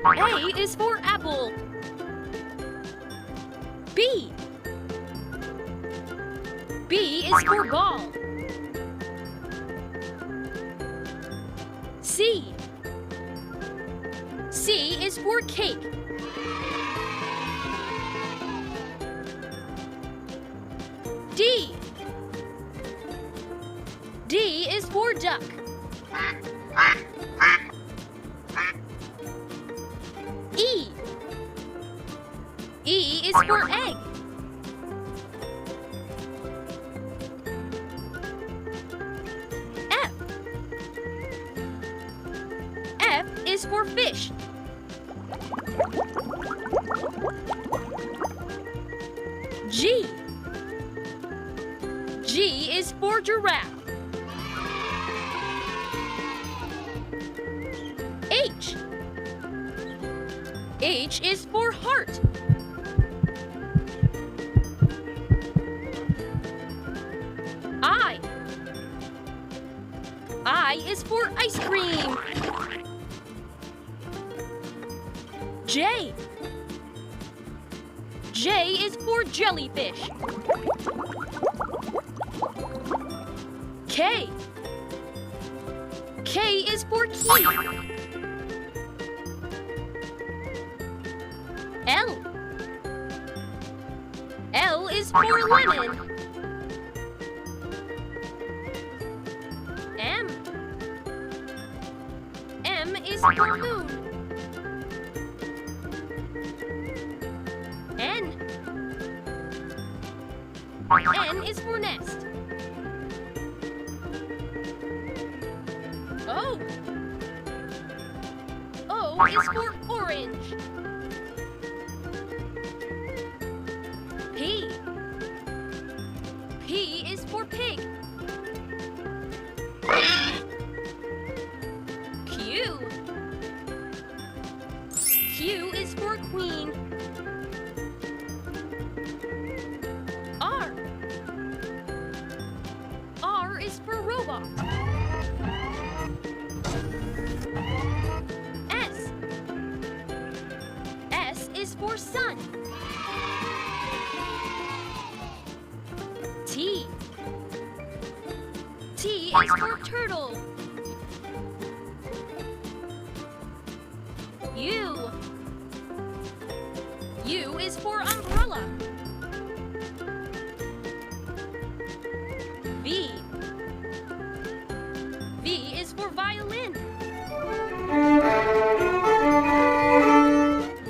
A is for apple. B. B is for ball. C. C is for cake. D. D is for duck. E. E is for egg. F. F is for fish. G. G is for giraffe. H. H is for heart. I. I is for ice cream. J. J is for jellyfish. K. K is for key. L. L is for lemon. M. M is for moon. N. N is for nest. O. O is for orange. P. P is for pig. Q. Q is for queen. R. R is for robot. S. S is for sun. T. T is for turtle. U. U is for umbrella. V. V is for violin.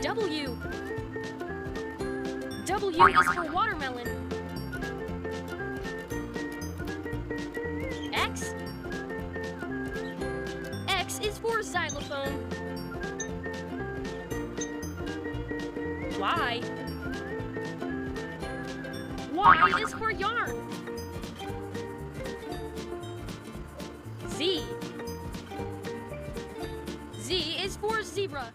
W. W is for watermelon. X. X is for xylophone. Y. Y is for yarn. Z. Z is for zebra.